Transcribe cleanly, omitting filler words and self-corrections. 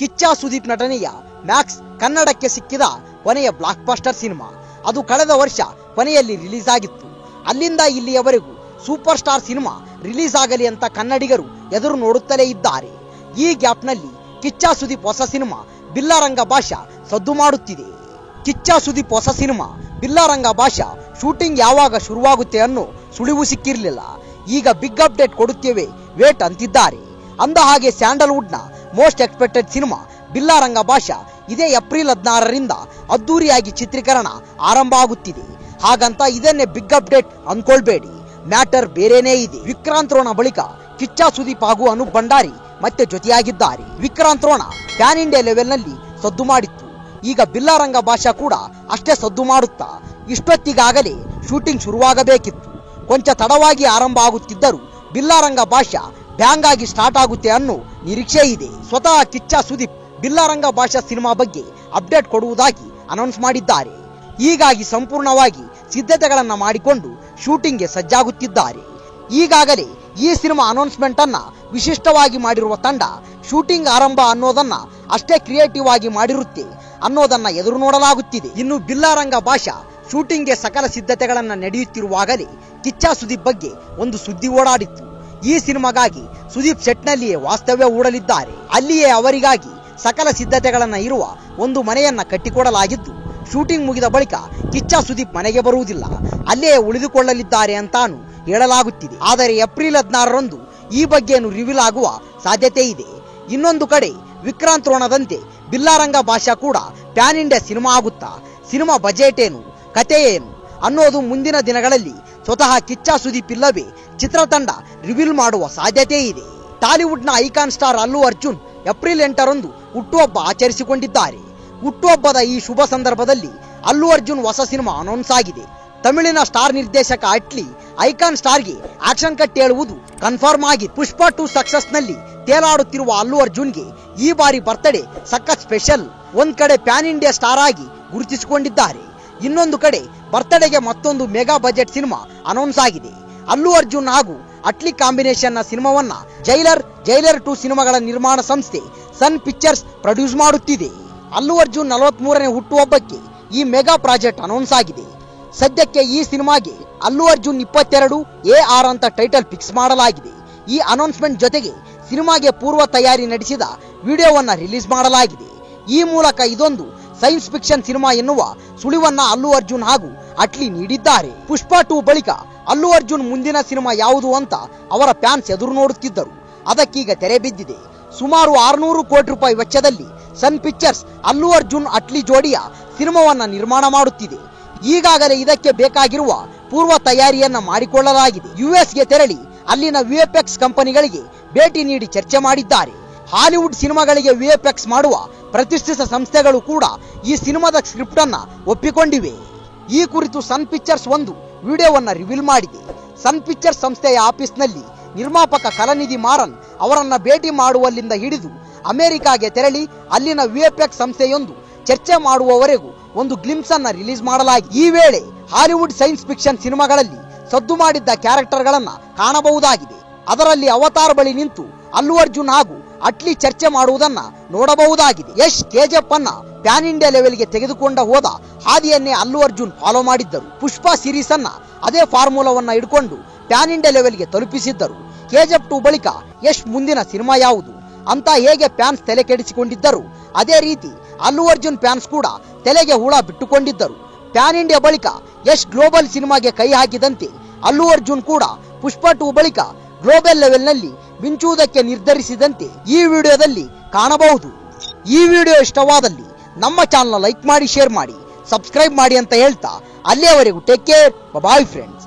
ಕಿಚ್ಚ ಸುದೀಪ್ ನಟನೆಯ ಮ್ಯಾಕ್ಸ್ ಕನ್ನಡಕ್ಕೆ ಸಿಕ್ಕಿದ ಕೊನೆಯ ಬ್ಲಾಕ್ ಬಸ್ಟರ್ ಸಿನಿಮಾ. ಅದು ಕಳೆದ ವರ್ಷ ಕೊನೆಯಲ್ಲಿ ರಿಲೀಸ್ ಆಗಿತ್ತು. ಅಲ್ಲಿಂದ ಇಲ್ಲಿಯವರೆಗೂ ಸೂಪರ್ ಸ್ಟಾರ್ ಸಿನಿಮಾ ರಿಲೀಸ್ ಆಗಲಿ ಅಂತ ಕನ್ನಡಿಗರು ಎದುರು ನೋಡುತ್ತಲೇ ಇದ್ದಾರೆ. ಈ ಗ್ಯಾಪ್ನಲ್ಲಿ ಕಿಚ್ಚ ಸುದೀಪ್ ಹೊಸ ಸಿನಿಮಾ ಬಿಲ್ಲಾರಂಗ ಭಾಷಾ ಸದ್ದು ಮಾಡುತ್ತಿದೆ. ಕಿಚ್ಚ ಸುದೀಪ್ ಹೊಸ ಸಿನಿಮಾ ಬಿಲ್ಲಾರಂಗ ಭಾಷಾ ಶೂಟಿಂಗ್ ಯಾವಾಗ ಶುರುವಾಗುತ್ತೆ ಅನ್ನೋ ಸುಳಿವು ಸಿಕ್ಕಿರಲಿಲ್ಲ. ಈಗ ಬಿಗ್ ಅಪ್ಡೇಟ್ ಕೊಡುತ್ತೇವೆ, ವೇಟ್ ಅಂತಿದ್ದಾರೆ. ಅಂದ ಹಾಗೆ ಸ್ಯಾಂಡಲ್ವುಡ್ನ ಮೋಸ್ಟ್ ಎಕ್ಸ್ಪೆಕ್ಟೆಡ್ ಸಿನಿಮಾ ಬಿಲ್ಲಾರಂಗ ಭಾಷಾ ಇದೇ ಏಪ್ರಿಲ್ 16ರಿಂದ ಅದ್ದೂರಿಯಾಗಿ ಚಿತ್ರೀಕರಣ ಆರಂಭ ಆಗುತ್ತಿದೆ. ಹಾಗಂತ ಇದನ್ನೇ ಬಿಗ್ ಅಪ್ಡೇಟ್ ಅಂದ್ಕೊಳ್ಬೇಡಿ, ಮ್ಯಾಟರ್ ಬೇರೆನೇ ಇದೆ. ವಿಕ್ರಾಂತ್ ರೋಣ ಬಳಿಕ ಕಿಚ್ಚ ಸುದೀಪ್ ಹಾಗೂ ಅನೂಪ್ ಭಂಡಾರಿ ಮತ್ತೆ ಜೊತೆಯಾಗಿದ್ದಾರೆ. ವಿಕ್ರಾಂತ್ ರೋಣ ಪ್ಯಾನ್ ಇಂಡಿಯಾ ಲೆವೆಲ್ನಲ್ಲಿ ಸದ್ದು ಮಾಡಿತ್ತು. ಈಗ ಬಿಲ್ಲಾರಂಗ ಭಾಷಾ ಕೂಡ ಅಷ್ಟೇ ಸದ್ದು ಮಾಡುತ್ತಾ ಇಷ್ಟೊತ್ತಿಗಾಗಲೇ ಶೂಟಿಂಗ್ ಶುರುವಾಗಬೇಕಿತ್ತು. ಕೊಂಚ ತಡವಾಗಿ ಆರಂಭ ಆಗುತ್ತಿದ್ದರೂ ಬಿಲ್ಲಾರಂಗ ಭಾಷಾ ಬ್ಯಾಂಗ್ ಆಗಿ ಸ್ಟಾರ್ಟ್ ಆಗುತ್ತೆ ಅನ್ನೋ ನಿರೀಕ್ಷೆ ಇದೆ. ಸ್ವತಃ ಕಿಚ್ಚ ಸುದೀಪ್ ಬಿಲ್ಲಾರಂಗ ಭಾಷಾ ಸಿನಿಮಾ ಬಗ್ಗೆ ಅಪ್ಡೇಟ್ ಕೊಡುವುದಾಗಿ ಅನೌನ್ಸ್ ಮಾಡಿದ್ದಾರೆ. ಹೀಗಾಗಿ ಸಂಪೂರ್ಣವಾಗಿ ಸಿದ್ಧತೆಗಳನ್ನ ಮಾಡಿಕೊಂಡು ಶೂಟಿಂಗ್ಗೆ ಸಜ್ಜಾಗುತ್ತಿದ್ದಾರೆ. ಈಗಾಗಲೇ ಈ ಸಿನಿಮಾ ಅನೌನ್ಸ್ಮೆಂಟ್ ಅನ್ನ ವಿಶಿಷ್ಟವಾಗಿ ಮಾಡಿರುವ ತಂಡ ಶೂಟಿಂಗ್ ಆರಂಭ ಅನ್ನೋದನ್ನ ಅಷ್ಟೇ ಕ್ರಿಯೇಟಿವ್ ಆಗಿ ಮಾಡಿರುತ್ತೆ ಅನ್ನೋದನ್ನ ಎದುರು ನೋಡಲಾಗುತ್ತಿದೆ. ಇನ್ನು ಬಿಲ್ಲಾರಂಗ ಭಾಷಾ ಶೂಟಿಂಗ್ಗೆ ಸಕಲ ಸಿದ್ಧತೆಗಳನ್ನ ನಡೆಯುತ್ತಿರುವಾಗಲೇ ಕಿಚ್ಚ ಸುದೀಪ್ ಬಗ್ಗೆ ಒಂದು ಸುದ್ದಿ ಓಡಾಡಿತ್ತು. ಈ ಸಿನಿಮಾಗಾಗಿ ಸುದೀಪ್ ಸೆಟ್ನಲ್ಲಿಯೇ ವಾಸ್ತವ್ಯ ಹೂಡಲಿದ್ದಾರೆ. ಅಲ್ಲಿಯೇ ಅವರಿಗಾಗಿ ಸಕಲ ಸಿದ್ಧತೆಗಳನ್ನ ಇರುವ ಒಂದು ಮನೆಯನ್ನ ಕಟ್ಟಿಕೊಡಲಾಗಿದ್ದು, ಶೂಟಿಂಗ್ ಮುಗಿದ ಬಳಿಕ ಕಿಚ್ಚ ಸುದೀಪ್ ಮನೆಗೆ ಬರುವುದಿಲ್ಲ, ಅಲ್ಲೇ ಉಳಿದುಕೊಳ್ಳಲಿದ್ದಾರೆ ಅಂತಾನು ಹೇಳಲಾಗುತ್ತಿದೆ. ಆದರೆ ಏಪ್ರಿಲ್ 16ರಂದು ಈ ಬಗ್ಗೆಯನ್ನು ರಿವೀಲ್ ಆಗುವ ಸಾಧ್ಯತೆ ಇದೆ. ಇನ್ನೊಂದು ಕಡೆ ವಿಕ್ರಾಂತ್ ರೋಣದಂತೆ ಬಿಲ್ಲಾರಂಗ ಭಾಷಾ ಕೂಡ ಪ್ಯಾನ್ ಇಂಡಿಯಾ ಸಿನಿಮಾ ಆಗುತ್ತಾ, ಸಿನಿಮಾ ಬಜೆಟ್ ಏನು, ಕತೆ ಏನು ಅನ್ನೋದು ಮುಂದಿನ ದಿನಗಳಲ್ಲಿ ಸ್ವತಃ ಕಿಚ್ಚ ಸುದೀಪ್ ಇಲ್ಲವೇ ಚಿತ್ರತಂಡ ರಿವೀಲ್ ಮಾಡುವ ಸಾಧ್ಯತೆ ಇದೆ. ಟಾಲಿವುಡ್ನ icon star Allu Arjun April 8ರಂದು ಹುಟ್ಟುಹಬ್ಬ ಆಚರಿಸಿಕೊಂಡಿದ್ದಾರೆ. ಹುಟ್ಟುಹಬ್ಬದ ಈ ಶುಭ ಸಂದರ್ಭದಲ್ಲಿ ಅಲ್ಲು ಅರ್ಜುನ್ ಹೊಸ ಸಿನಿಮಾ ಅನೌನ್ಸ್ ಆಗಿದೆ. ತಮಿಳಿನ ಸ್ಟಾರ್ ನಿರ್ದೇಶಕ ಅಟ್ಲಿ ಐಕಾನ್ ಸ್ಟಾರ್ಗೆ ಆಕ್ಷನ್ ಕಟ್ ಹೇಳುವುದು ಕನ್ಫರ್ಮ್ ಆಗಿದೆ. ಪುಷ್ಪ 2 ಸಕ್ಸಸ್ ನಲ್ಲಿ ತೇಲಾಡುತ್ತಿರುವ ಅಲ್ಲು ಅರ್ಜುನ್ಗೆ ಈ ಬಾರಿ ಬರ್ತ್ಡೇ ಸಖತ್ ಸ್ಪೆಷಲ್. ಒಂದ್ ಕಡೆ ಪ್ಯಾನ್ ಇಂಡಿಯಾ ಸ್ಟಾರ್ ಆಗಿ ಗುರುತಿಸಿಕೊಂಡಿದ್ದಾರೆ, ಇನ್ನೊಂದು ಕಡೆ ಬರ್ತ್ಡೇಗೆ ಮತ್ತೊಂದು ಮೆಗಾ ಬಜೆಟ್ ಸಿನಿಮಾ ಅನೌನ್ಸ್ ಆಗಿದೆ. ಅಲ್ಲು ಅರ್ಜುನ್ ಹಾಗೂ ಅಟ್ಲಿ ಕಾಂಬಿನೇಷನ್ ನ ಸಿನಿಮಾವನ್ನ ಜೈಲರ್ 2 ಸಿನಿಮಾಗಳ ನಿರ್ಮಾಣ ಸಂಸ್ಥೆ ಸನ್ ಪಿಕ್ಚರ್ಸ್ ಪ್ರೊಡ್ಯೂಸ್ ಮಾಡುತ್ತಿದೆ. ಅಲ್ಲು ಅರ್ಜುನ್ 43ನೇ ಹುಟ್ಟುಹಬ್ಬಕ್ಕೆ ಈ ಮೆಗಾ ಪ್ರಾಜೆಕ್ಟ್ ಅನೌನ್ಸ್ ಆಗಿದೆ. ಸದ್ಯಕ್ಕೆ ಈ ಸಿನಿಮಾಗೆ ಅಲ್ಲು ಅರ್ಜುನ್ 22 AR ಅಂತ ಟೈಟಲ್ ಫಿಕ್ಸ್ ಮಾಡಲಾಗಿದೆ. ಈ ಅನೌನ್ಸ್ಮೆಂಟ್ ಜೊತೆಗೆ ಸಿನಿಮಾಗೆ ಪೂರ್ವ ತಯಾರಿ ನಡೆಸಿದ ವಿಡಿಯೋವನ್ನ ರಿಲೀಸ್ ಮಾಡಲಾಗಿದೆ. ಈ ಮೂಲಕ ಇದೊಂದು ಸೈನ್ಸ್ ಫಿಕ್ಷನ್ ಸಿನಿಮಾ ಎನ್ನುವ ಸುಳಿವನ್ನ ಅಲ್ಲು ಅರ್ಜುನ್ ಹಾಗೂ ಅಟ್ಲಿ ನೀಡಿದ್ದಾರೆ. ಪುಷ್ಪ 2 ಬಳಿಕ ಅಲ್ಲು ಅರ್ಜುನ್ ಮುಂದಿನ ಸಿನಿಮಾ ಯಾವುದು ಅಂತ ಅವರ ಫ್ಯಾನ್ಸ್ ಎದುರು ನೋಡುತ್ತಿದ್ದರು. ಅದಕ್ಕೀಗ ತೆರೆ ಬಿದ್ದಿದೆ. ಸುಮಾರು 600 ಕೋಟಿ ರೂಪಾಯಿ ವೆಚ್ಚದಲ್ಲಿ ಸನ್ ಪಿಕ್ಚರ್ಸ್ ಅಲ್ಲು ಅರ್ಜುನ್ ಅಟ್ಲಿ ಜೋಡಿಯ ಸಿನಿಮಾವನ್ನ ನಿರ್ಮಾಣ ಮಾಡುತ್ತಿದೆ. ಈಗಾಗಲೇ ಇದಕ್ಕೆ ಬೇಕಾಗಿರುವ ಪೂರ್ವ ತಯಾರಿಯನ್ನ ಮಾಡಿಕೊಳ್ಳಲಾಗಿದೆ. ಯುಎಸ್ಗೆ ತೆರಳಿ ಅಲ್ಲಿನ VFX ಕಂಪನಿಗಳಿಗೆ ಭೇಟಿ ನೀಡಿ ಚರ್ಚೆ ಮಾಡಿದ್ದಾರೆ. ಹಾಲಿವುಡ್ ಸಿನಿಮಾಗಳಿಗೆ VFX ಮಾಡುವ ಪ್ರತಿಷ್ಠಿತ ಸಂಸ್ಥೆಗಳು ಕೂಡ ಈ ಸಿನಿಮಾದ ಸ್ಕ್ರಿಪ್ಟ್ ಅನ್ನ ಒಪ್ಪಿಕೊಂಡಿವೆ. ಈ ಕುರಿತು ಸನ್ ಪಿಕ್ಚರ್ಸ್ ಒಂದು ವಿಡಿಯೋವನ್ನ ರಿವೀಲ್ ಮಾಡಿದೆ. ಸನ್ ಪಿಕ್ಚರ್ಸ್ ಸಂಸ್ಥೆಯ ಆಫೀಸ್ನಲ್ಲಿ ನಿರ್ಮಾಪಕ ಕಲಾನಿಧಿ ಮಾರನ್ ಅವರನ್ನ ಭೇಟಿ ಮಾಡುವಲ್ಲಿಂದ ಹಿಡಿದು ಅಮೆರಿಕಾಗೆ ತೆರಳಿ ಅಲ್ಲಿನ VFX ಸಂಸ್ಥೆಯೊಂದು ಚರ್ಚೆ ಮಾಡುವವರೆಗೂ ಒಂದು ಗ್ಲಿಮ್ಸ್ ಅನ್ನ ರಿಲೀಸ್ ಮಾಡಲಾಗಿದೆ. ಈ ವೇಳೆ ಹಾಲಿವುಡ್ ಸೈನ್ಸ್ ಫಿಕ್ಷನ್ ಸಿನಿಮಾಗಳಲ್ಲಿ ಸದ್ದು ಮಾಡಿದ್ದ ಕ್ಯಾರೆಕ್ಟರ್ಗಳನ್ನ ಕಾಣಬಹುದಾಗಿದೆ. ಅದರಲ್ಲಿ ಅವತಾರ್ ಬಳಿ ನಿಂತು ಅಲ್ಲು ಅರ್ಜುನ್ ಹಾಗೂ ಅಟ್ಲಿ ಚರ್ಚೆ ಮಾಡುವುದನ್ನ ನೋಡಬಹುದಾಗಿದೆ. ಯಶ್ KGF ಅನ್ನ ಪ್ಯಾನ್ ಇಂಡಿಯಾ ಲೆವೆಲ್ಗೆ ತೆಗೆದುಕೊಂಡ ಹೋದ ಹಾದಿಯನ್ನೇ ಅಲ್ಲು ಅರ್ಜುನ್ ಫಾಲೋ ಮಾಡಿದ್ದರು. ಪುಷ್ಪ ಸೀರೀಸ್ ಅನ್ನ ಅದೇ ಫಾರ್ಮುಲಾವನ್ನ ಇಟ್ಕೊಂಡು ಪ್ಯಾನ್ ಇಂಡಿಯಾ ಲೆವೆಲ್ಗೆ ತಲುಪಿಸಿದ್ದರು. KGF 2 ಬಳಿಕ ಯಶ್ ಮುಂದಿನ ಸಿನಿಮಾ ಯಾವುದು ಅಂತ ಹೇಗೆ ಫ್ಯಾನ್ಸ್ ತಲೆ ಕೆಡಿಸಿಕೊಂಡಿದ್ದರು, ಅದೇ ರೀತಿ ಅಲ್ಲು ಅರ್ಜುನ್ ಫ್ಯಾನ್ಸ್ ಕೂಡ ತಲೆಗೆ ಹುಳ ಬಿಟ್ಟುಕೊಂಡಿದ್ದರು. ಪ್ಯಾನ್ ಇಂಡಿಯಾ ಬಳಿಕ ಯಶ್ ಗ್ಲೋಬಲ್ ಸಿನಿಮಾಗೆ ಕೈ ಹಾಕಿದಂತೆ ಅಲ್ಲು ಅರ್ಜುನ್ ಕೂಡ ಪುಷ್ಪ 2 ಬಳಿಕ ಗ್ಲೋಬಲ್ ಲೆವೆಲ್ ನಲ್ಲಿ ಮಿಂಚುವುದಕ್ಕೆ ನಿರ್ಧರಿಸಿದಂತೆ ಈ ವಿಡಿಯೋದಲ್ಲಿ ಕಾಣಬಹುದು. ಈ ವಿಡಿಯೋ ಇಷ್ಟವಾದಲ್ಲಿ ನಮ್ಮ ಚಾನಲ್ ಲೈಕ್ ಮಾಡಿ, ಶೇರ್ ಮಾಡಿ, ಸಬ್ಸ್ಕ್ರೈಬ್ ಮಾಡಿ ಅಂತ ಹೇಳ್ತಾ ಅಲ್ಲಿಯವರೆಗೂ ಟೇಕ್ ಕೇರ್, ಬಾಯ್ ಫ್ರೆಂಡ್ಸ್.